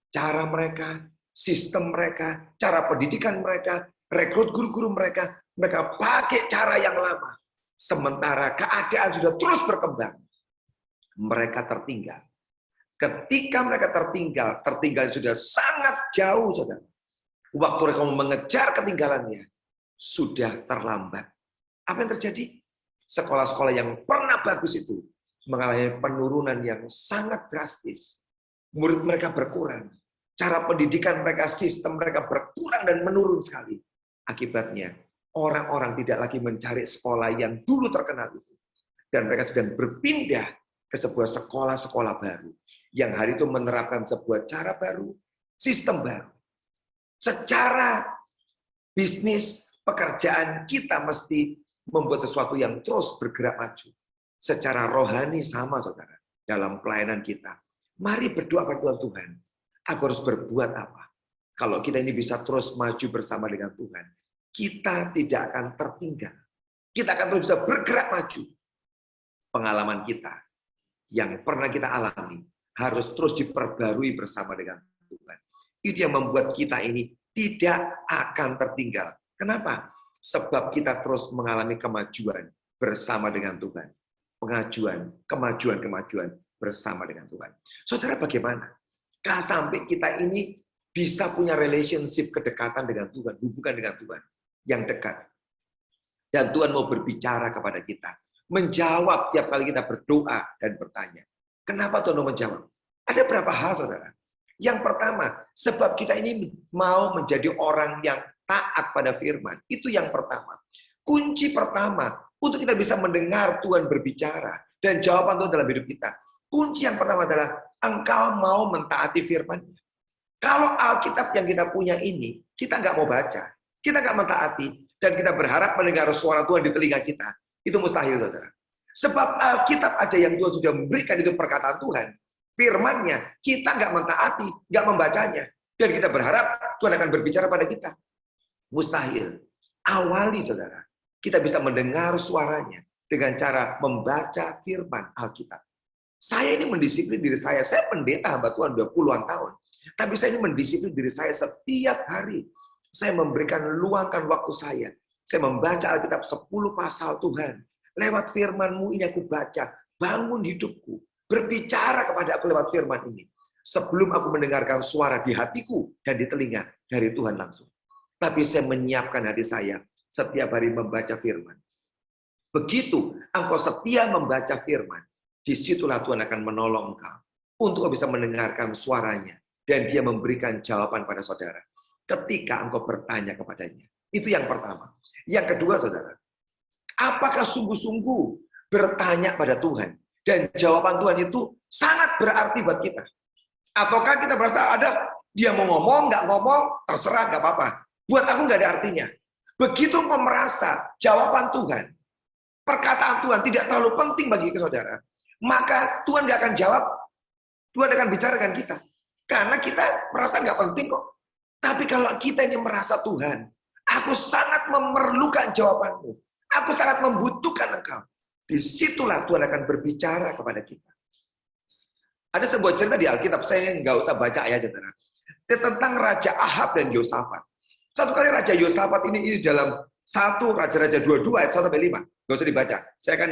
cara mereka, sistem mereka, cara pendidikan mereka, rekrut guru-guru mereka pakai cara yang lama. Sementara keadaan sudah terus berkembang, mereka tertinggal. Ketika mereka tertinggal sudah sangat jauh, saudara. Waktu mereka mengejar ketinggalannya, sudah terlambat. Apa yang terjadi? Sekolah-sekolah yang pernah bagus itu mengalami penurunan yang sangat drastis. Murid mereka berkurang. Cara pendidikan mereka, sistem mereka berkurang dan menurun sekali. Akibatnya, orang-orang tidak lagi mencari sekolah yang dulu terkenal itu. Dan mereka sedang berpindah ke sebuah sekolah-sekolah baru. Yang hari itu menerapkan sebuah cara baru, sistem baru. Secara bisnis, pekerjaan, kita mesti membuat sesuatu yang terus bergerak maju. Secara rohani sama, saudara. Dalam pelayanan kita. Mari berdoa kepada Tuhan. Aku harus berbuat apa? Kalau kita ini bisa terus maju bersama dengan Tuhan, kita tidak akan tertinggal. Kita akan terus bisa bergerak maju. Pengalaman kita yang pernah kita alami harus terus diperbarui bersama dengan Tuhan. Itu yang membuat kita ini tidak akan tertinggal. Kenapa? Sebab kita terus mengalami kemajuan bersama dengan Tuhan. Kemajuan bersama dengan Tuhan. Saudara, bagaimana? Kalau sampai kita ini bisa punya relationship kedekatan dengan Tuhan, hubungan dengan Tuhan yang dekat. Dan Tuhan mau berbicara kepada kita. Menjawab tiap kali kita berdoa dan bertanya. Kenapa Tuhan mau menjawab? Ada berapa hal, saudara. Yang pertama, sebab kita ini mau menjadi orang yang taat pada firman. Itu yang pertama. Kunci pertama, untuk kita bisa mendengar Tuhan berbicara. Dan jawaban Tuhan dalam hidup kita. Kunci yang pertama adalah, engkau mau mentaati firman. Kalau Alkitab yang kita punya ini, kita nggak mau baca. Kita nggak mentaati. Dan kita berharap mendengar suara Tuhan di telinga kita. Itu mustahil, saudara. Sebab Alkitab aja yang Tuhan sudah memberikan itu perkataan Tuhan. Firman-Nya, kita nggak mentaati, nggak membacanya. Dan kita berharap Tuhan akan berbicara pada kita. Mustahil. Awali, saudara. Kita bisa mendengar suaranya dengan cara membaca firman Alkitab. Saya ini mendisiplin diri saya. Saya pendeta hamba Tuhan 20-an tahun. Tapi saya ini mendisiplin diri saya setiap hari. Saya luangkan waktu saya. Saya membaca Alkitab 10 pasal Tuhan. Lewat firman-Mu ini aku baca. Bangun hidupku. Berbicara kepada aku lewat firman ini. Sebelum aku mendengarkan suara di hatiku dan di telinga dari Tuhan langsung. Tapi saya menyiapkan hati saya setiap hari membaca firman. Begitu engkau setia membaca firman, disitulah Tuhan akan menolong engkau untuk bisa mendengarkan suaranya dan Dia memberikan jawaban pada saudara ketika engkau bertanya kepadanya. Itu yang pertama. Yang kedua, saudara, apakah sungguh-sungguh bertanya pada Tuhan dan jawaban Tuhan itu sangat berarti buat kita? Ataukah kita merasa ada dia mau ngomong, nggak ngomong, terserah, nggak apa-apa. Buat aku nggak ada artinya. Begitu engkau merasa jawaban Tuhan, perkataan Tuhan tidak terlalu penting bagi saudara, maka Tuhan nggak akan jawab. Tuhan akan bicara dengan kita. Karena kita merasa nggak penting kok. Tapi kalau kita ini merasa Tuhan, aku sangat memerlukan jawabanmu. Aku sangat membutuhkan engkau. Disitulah Tuhan akan berbicara kepada kita. Ada sebuah cerita di Alkitab, saya nggak usah baca ya, saudara. Tentang Raja Ahab dan Yosafat. Satu kali Raja Yosafat ini dalam 1 Raja-Raja 22 ayat 1-5. Nggak usah dibaca. Saya akan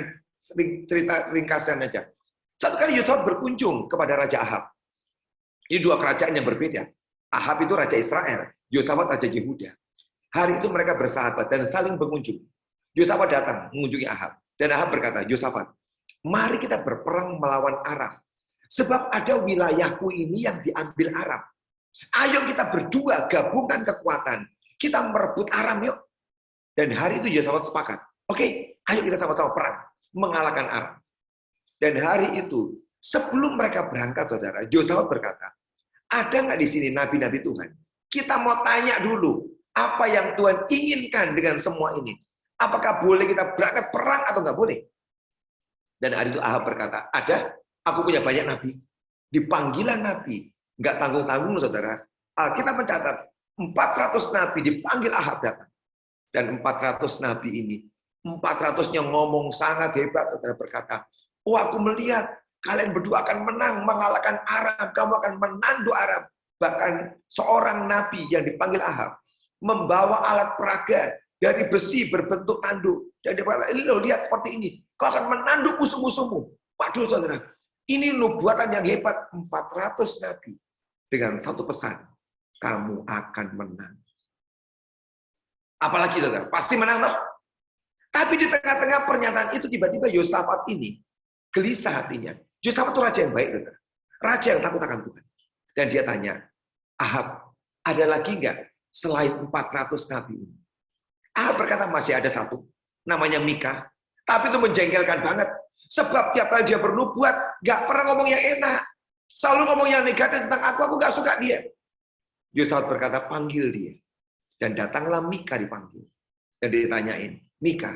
cerita ringkasan aja. Satu kali Yosafat berkunjung kepada Raja Ahab. Ini dua kerajaan yang berbeda. Ahab itu Raja Israel, Yosafat Raja Yehuda. Hari itu mereka bersahabat dan saling berkunjung. Yosafat datang mengunjungi Ahab. Dan Ahab berkata, Yosafat, mari kita berperang melawan Aram. Sebab ada wilayahku ini yang diambil Aram. Ayo kita berdua gabungkan kekuatan. Kita merebut Aram yuk. Dan hari itu Yosafat sepakat. Oke, ayo kita sama-sama perang. Mengalahkan Aram. Dan hari itu, sebelum mereka berangkat, saudara, Yosafat berkata, ada nggak di sini nabi-nabi Tuhan? Kita mau tanya dulu, apa yang Tuhan inginkan dengan semua ini? Apakah boleh kita berangkat perang atau nggak boleh? Dan hari itu Ahab berkata, ada, aku punya banyak nabi. Di panggilan nabi, nggak tanggung-tanggung, saudara. Alkitab mencatat, 400 nabi dipanggil Ahab datang. Dan 400 nabi ini, 400-nya ngomong sangat hebat, saudara berkata, oh aku melihat kalian berdua akan menang, mengalahkan Aram, kamu akan menanduk Aram. Bahkan seorang nabi yang dipanggil Ahab, membawa alat peraga dari besi berbentuk tanduk. Dan dia berkata, lihat seperti ini, kau akan menanduk musuh-musuhmu. Waduh saudara, ini nubuatan yang hebat, 400 nabi. Dengan satu pesan, kamu akan menang. Apalagi saudara, pasti menang toh? Tapi di tengah-tengah pernyataan itu tiba-tiba Yosafat ini gelisah hatinya. Yosafat itu raja yang baik, saudara. Raja yang takut akan Tuhan. Dan dia tanya, Ahab, ada lagi nggak selain 400 nabi ini? Ahab berkata, masih ada satu, namanya Mika. Tapi itu menjengkelkan banget. Sebab tiap kali dia bernubuat, nggak pernah ngomong yang enak. Selalu ngomong yang negatif tentang aku nggak suka dia. Yosafat berkata, panggil dia. Dan datanglah Mika dipanggil. Dan ditanyain, Mika,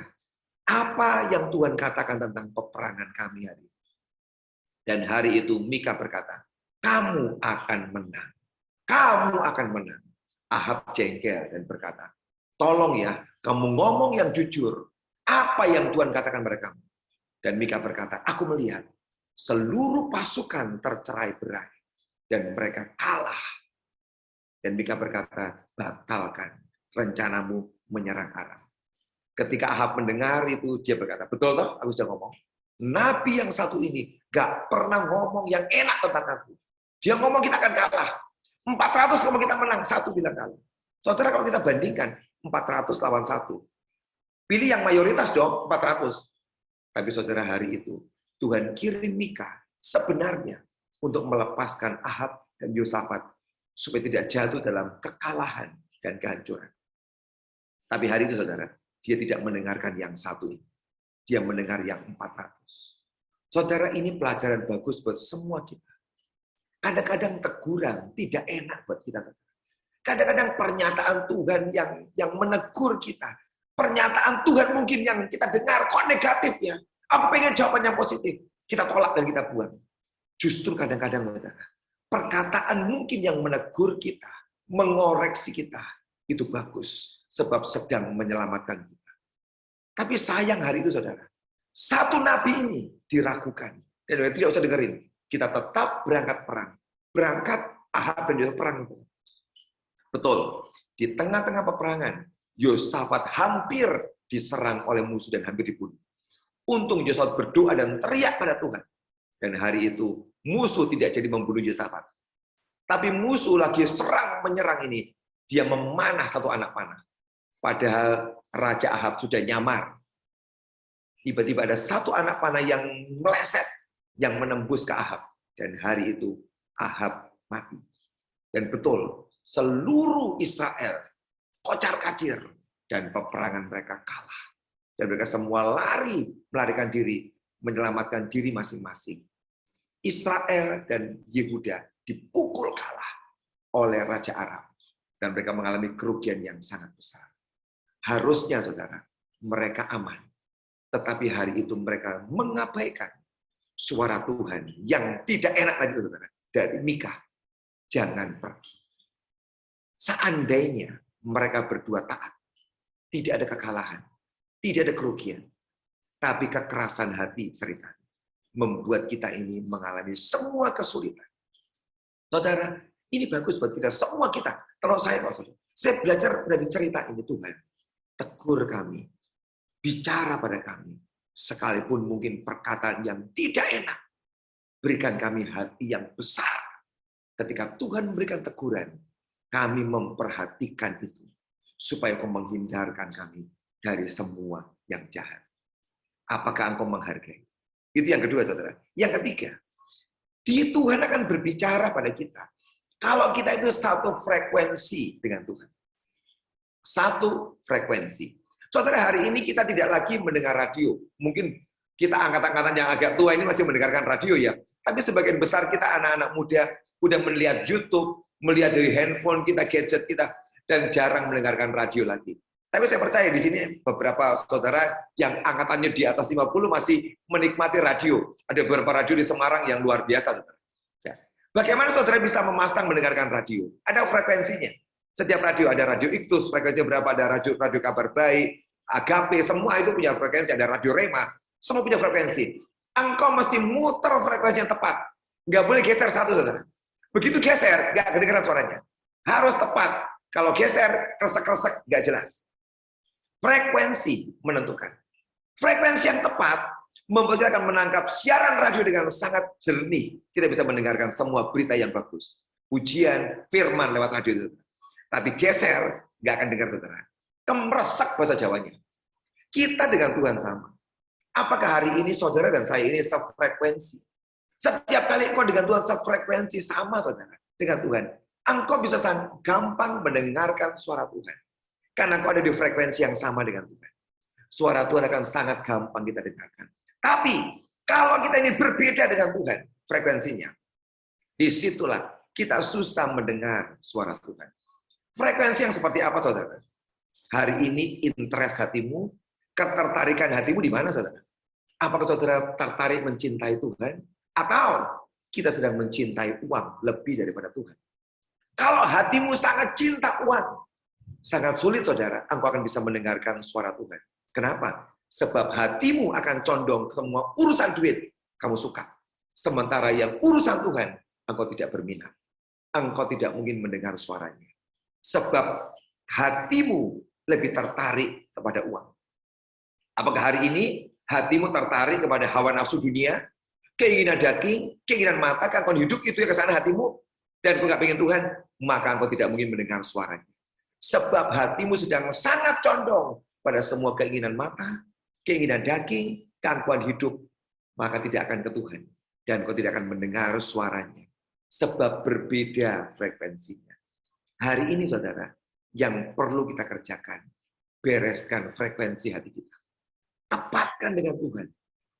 apa yang Tuhan katakan tentang peperangan kami hari ini? Dan hari itu Mika berkata, kamu akan menang. Kamu akan menang. Ahab jengkel dan berkata, tolong ya, kamu ngomong yang jujur. Apa yang Tuhan katakan pada kamu? Dan Mika berkata, aku melihat seluruh pasukan tercerai-berai. Dan mereka kalah. Dan Mika berkata, batalkan rencanamu menyerang Aram. Ketika Ahab mendengar itu, dia berkata, betul toh, aku sudah ngomong. Nabi yang satu ini gak pernah ngomong yang enak tentang aku. Dia ngomong kita akan kalah. 400 ngomong kita menang, satu bilang kalah. Saudara kalau kita bandingkan, 400 lawan 1. Pilih yang mayoritas dong, 400. Tapi saudara hari itu, Tuhan kirim Mika sebenarnya untuk melepaskan Ahab dan Yosafat supaya tidak jatuh dalam kekalahan dan kehancuran. Tapi hari itu saudara, dia tidak mendengarkan yang satu ini. Dia mendengar yang 400. Saudara, ini pelajaran bagus buat semua kita. Kadang-kadang teguran tidak enak buat kita. Kadang-kadang pernyataan Tuhan yang menegur kita. Pernyataan Tuhan mungkin yang kita dengar kok negatif ya. Aku pengen jawaban yang positif. Kita tolak dan kita buang. Justru kadang-kadang perkataan mungkin yang menegur kita, mengoreksi kita, itu bagus. Sebab sedang menyelamatkan kita. Tapi sayang hari itu saudara, satu nabi ini diragukan. Dan tidak usah dengerin. Kita tetap berangkat perang. Berangkat Ahab dan Yosafat perang. Betul. Di tengah-tengah peperangan, Yosafat hampir diserang oleh musuh dan hampir dibunuh. Untung Yosafat berdoa dan teriak pada Tuhan. Dan hari itu musuh tidak jadi membunuh Yosafat. Tapi musuh lagi serang menyerang ini. Dia memanah satu anak panah. Padahal Raja Ahab sudah nyamar. Tiba-tiba ada satu anak panah yang meleset, yang menembus ke Ahab. Dan hari itu Ahab mati. Dan betul, seluruh Israel kocar-kacir. Dan peperangan mereka kalah. Dan mereka semua melarikan diri, menyelamatkan diri masing-masing. Israel dan Yehuda dipukul kalah oleh Raja Aram. Dan mereka mengalami kerugian yang sangat besar. Harusnya, saudara, mereka aman. Tetapi hari itu mereka mengabaikan suara Tuhan yang tidak enak tadi, saudara. Dari Mika, jangan pergi. Seandainya mereka berdua taat, tidak ada kekalahan, tidak ada kerugian. Tapi kekerasan hati cerita membuat kita ini mengalami semua kesulitan. Saudara, ini bagus buat kita, semua kita. Kalau saya belajar dari cerita ini, Tuhan tegur kami, bicara pada kami, sekalipun mungkin perkataan yang tidak enak, berikan kami hati yang besar. Ketika Tuhan memberikan teguran, kami memperhatikan itu, supaya Engkau menghindarkan kami dari semua yang jahat. Apakah Engkau menghargai? Itu yang kedua, saudara. Yang ketiga, Tuhan akan berbicara pada kita. Kalau kita itu satu frekuensi dengan Tuhan. Satu frekuensi. Saudara, hari ini kita tidak lagi mendengar radio. Mungkin kita angkatan-angkatan yang agak tua ini masih mendengarkan radio ya. Tapi sebagian besar kita anak-anak muda udah melihat YouTube, melihat dari handphone kita, gadget kita, dan jarang mendengarkan radio lagi. Tapi saya percaya di sini beberapa saudara yang angkatannya di atas 50 masih menikmati radio. Ada beberapa radio di Semarang yang luar biasa, saudara. Ya. Bagaimana saudara bisa memasang mendengarkan radio? Ada frekuensinya. Setiap radio ada radio Iktus, frekuensinya berapa, ada radio Kabar Baik, Agape, semua itu punya frekuensi, ada radio Rema, semua punya frekuensi. Engkau mesti muter frekuensi yang tepat. Nggak boleh geser satu, saudara. Begitu geser, nggak kedengeran suaranya. Harus tepat. Kalau geser, kresek-kresek, nggak jelas. Frekuensi menentukan. Frekuensi yang tepat membuat kita akan menangkap siaran radio dengan sangat jernih. Kita bisa mendengarkan semua berita yang bagus. Ujian, firman lewat radio itu. Tapi geser, nggak akan dengar, saudara. Kemresek bahasa Jawanya. Kita dengan Tuhan sama. Apakah hari ini saudara dan saya ini sefrekuensi? Setiap kali engkau dengan Tuhan sefrekuensi sama, saudara, dengan Tuhan. Engkau bisa sangat gampang mendengarkan suara Tuhan. Karena engkau ada di frekuensi yang sama dengan Tuhan. Suara Tuhan akan sangat gampang kita dengarkan. Tapi, kalau kita ini berbeda dengan Tuhan, frekuensinya, disitulah kita susah mendengar suara Tuhan. Frekuensi yang seperti apa, saudara? Hari ini interest hatimu, ketertarikan hatimu di mana, saudara? Apakah saudara tertarik mencintai Tuhan? Atau kita sedang mencintai uang lebih daripada Tuhan? Kalau hatimu sangat cinta uang, sangat sulit, saudara, engkau akan bisa mendengarkan suara Tuhan. Kenapa? Sebab hatimu akan condong ke semua urusan duit, kamu suka. Sementara yang urusan Tuhan, engkau tidak berminat. Engkau tidak mungkin mendengar suaranya. Sebab hatimu lebih tertarik kepada uang. Apakah hari ini hatimu tertarik kepada hawa nafsu dunia, keinginan daging, keinginan mata, kan kau hidup itu ya ke sana hatimu, dan kau nggak pengen Tuhan, maka engkau tidak mungkin mendengar suaranya. Sebab hatimu sedang sangat condong pada semua keinginan mata, keinginan daging, keangkuhan hidup, maka tidak akan ke Tuhan. Dan kau tidak akan mendengar suaranya. Sebab berbeda frekuensinya. Hari ini, saudara, yang perlu kita kerjakan, bereskan frekuensi hati kita. Tepatkan dengan Tuhan.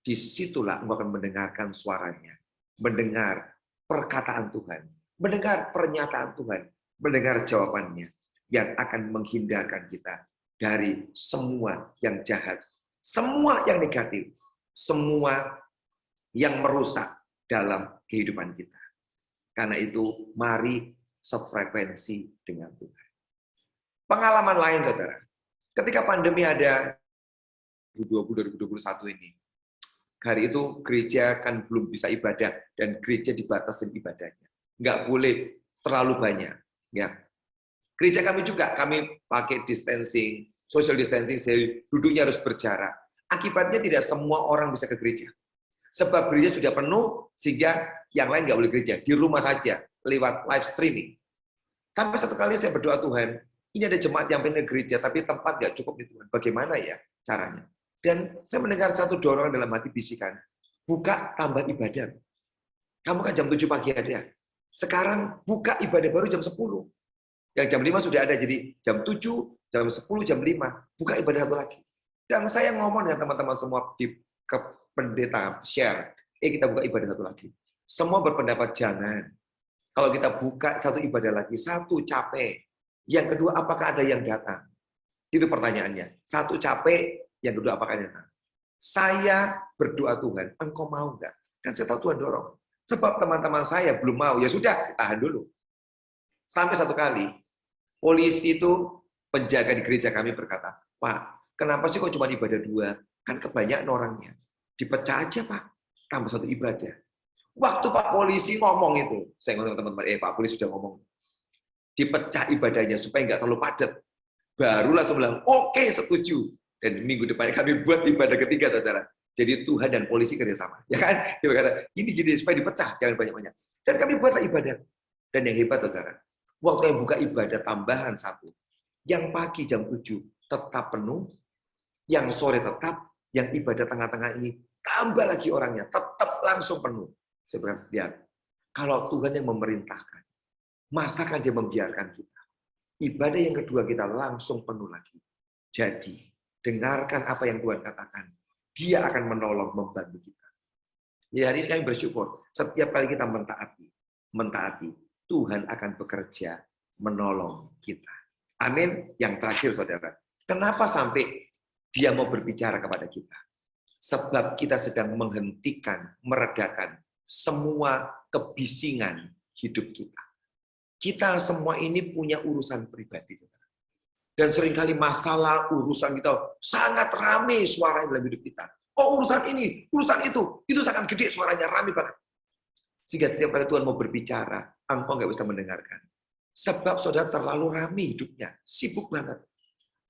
Disitulah engkau akan mendengarkan suaranya. Mendengar perkataan Tuhan. Mendengar pernyataan Tuhan. Mendengar jawabannya. Yang akan menghindarkan kita dari semua yang jahat. Semua yang negatif. Semua yang merusak dalam kehidupan kita. Karena itu, mari sefrekuensi dengan Tuhan. Pengalaman lain, saudara. Ketika pandemi ada 2020-2021 ini, hari itu gereja kan belum bisa ibadah dan gereja dibatasi ibadahnya. Nggak boleh terlalu banyak. Ya. Gereja kami juga, kami pakai distancing, social distancing, duduknya harus berjarak. Akibatnya tidak semua orang bisa ke gereja. Sebab gereja sudah penuh, sehingga yang lain nggak boleh gereja. Di rumah saja, lewat live streaming. Sampai satu kali saya berdoa, Tuhan, ini ada jemaat yang pengen ke gereja, tapi tempat nggak cukup nih Tuhan. Bagaimana ya caranya? Dan saya mendengar satu dorongan dalam hati bisikan, buka tambah ibadah. Kamu kan jam 7 pagi ada. Sekarang buka ibadah baru jam 10. Yang jam 5 sudah ada, jadi jam 7, jam 10, jam 5, buka ibadah satu lagi. Dan saya ngomong dengan teman-teman semua di pendeta, share, kita buka ibadah satu lagi. Semua berpendapat jangan. Kalau kita buka satu ibadah lagi, satu capek. Yang kedua, apakah ada yang datang? Itu pertanyaannya. Satu capek, yang kedua, apakah ada yang datang? Saya berdoa Tuhan, engkau mau nggak? Kan saya tahu Tuhan dorong. Sebab teman-teman saya belum mau, ya sudah, tahan dulu. Sampai satu kali, polisi itu, penjaga di gereja kami berkata, Pak, kenapa sih kok cuma ibadah 2? Kan kebanyakan orangnya. Dipecah aja, Pak. Tambah satu ibadah. Waktu Pak Polisi ngomong itu, saya ngomong teman-teman, Pak Polisi sudah ngomong. Dipecah ibadahnya supaya nggak terlalu padat. Baru langsung bilang, oke, setuju. Dan minggu depannya kami buat ibadah ketiga, saudara. Jadi Tuhan dan polisi kerjasama. Ya kan? Dia berkata, ini gini, supaya dipecah, jangan banyak-banyak. Dan kami buatlah ibadah. Dan yang hebat, saudara, waktu yang buka ibadah tambahan satu, yang pagi jam 7 tetap penuh, yang sore tetap, yang ibadah tengah-tengah ini tambah lagi orangnya, tetap langsung penuh. Saya bilang, lihat, kalau Tuhan yang memerintahkan, masakan dia membiarkan kita? Ibadah yang kedua kita langsung penuh lagi. Jadi, dengarkan apa yang Tuhan katakan. Dia akan menolong, membantu kita. Jadi hari ini kami bersyukur, setiap kali kita mentaati, Tuhan akan bekerja menolong kita. Amin. Yang terakhir, saudara, kenapa sampai Dia mau berbicara kepada kita? Sebab kita sedang menghentikan, meredakan semua kebisingan hidup kita. Kita semua ini punya urusan pribadi, saudara. Dan seringkali masalah urusan kita sangat ramai suara dalam hidup kita. Oh, urusan ini, urusan itu sangat gede suaranya, ramai banget. Sehingga setiap kali Tuhan mau berbicara, engkau nggak bisa mendengarkan. Sebab saudara terlalu ramai hidupnya, sibuk banget.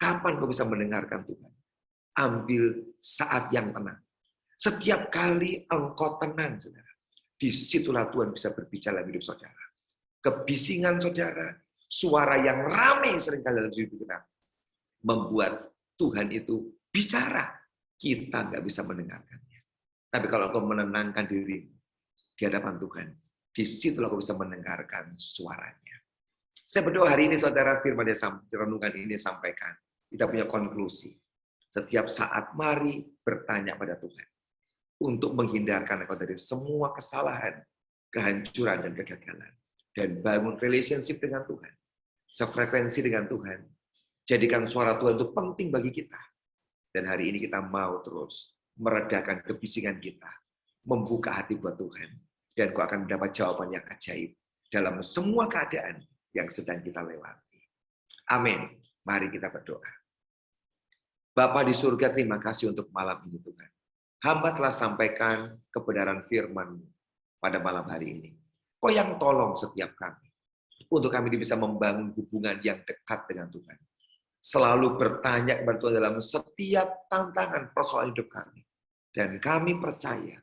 Kapan kau bisa mendengarkan Tuhan? Ambil saat yang tenang. Setiap kali engkau tenang, saudara, disitulah Tuhan bisa berbicara dalam hidup saudara. Kebisingan saudara, suara yang ramai seringkali dalam hidup kita, membuat Tuhan itu bicara. Kita nggak bisa mendengarkannya. Tapi kalau engkau menenangkan diri di hadapan Tuhan, disitulah kau bisa mendengarkan suaranya. Saya berdoa hari ini, saudara, firman renungan ini sampaikan. Kita punya konklusi. Setiap saat mari bertanya pada Tuhan. Untuk menghindarkan engkau dari semua kesalahan, kehancuran, dan kegagalan. Dan bangun relationship dengan Tuhan. Sefrekuensi dengan Tuhan. Jadikan suara Tuhan itu penting bagi kita. Dan hari ini kita mau terus meredakan kebisingan kita. Membuka hati buat Tuhan. Dan kau akan mendapat jawaban yang ajaib. Dalam semua keadaan yang sedang kita lewati. Amin. Mari kita berdoa. Bapa di surga, terima kasih untuk malam ini Tuhan. Hamba telah sampaikan kebenaran firman-Mu pada malam hari ini. Kau yang tolong setiap kami. Untuk kami bisa membangun hubungan yang dekat dengan Tuhan. Selalu bertanya kepada Tuhan dalam setiap tantangan persoalan hidup kami. Dan kami percaya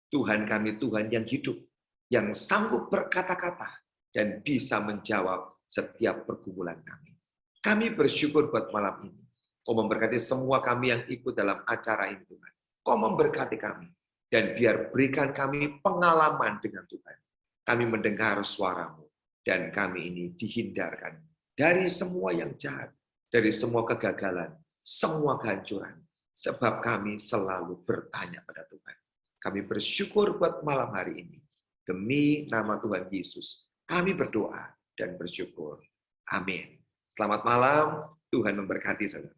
Tuhan kami Tuhan yang hidup. Yang sanggup berkata-kata dan bisa menjawab setiap pergumulan kami. Kami bersyukur buat malam ini. Kau memberkati semua kami yang ikut dalam acara ini, Tuhan. Kau memberkati kami. Dan biar berikan kami pengalaman dengan Tuhan. Kami mendengar suara-Mu. Dan kami ini dihindarkan dari semua yang jahat. Dari semua kegagalan. Semua kehancuran. Sebab kami selalu bertanya pada Tuhan. Kami bersyukur buat malam hari ini. Demi nama Tuhan Yesus. Kami berdoa dan bersyukur. Amin. Selamat malam. Tuhan memberkati saudara.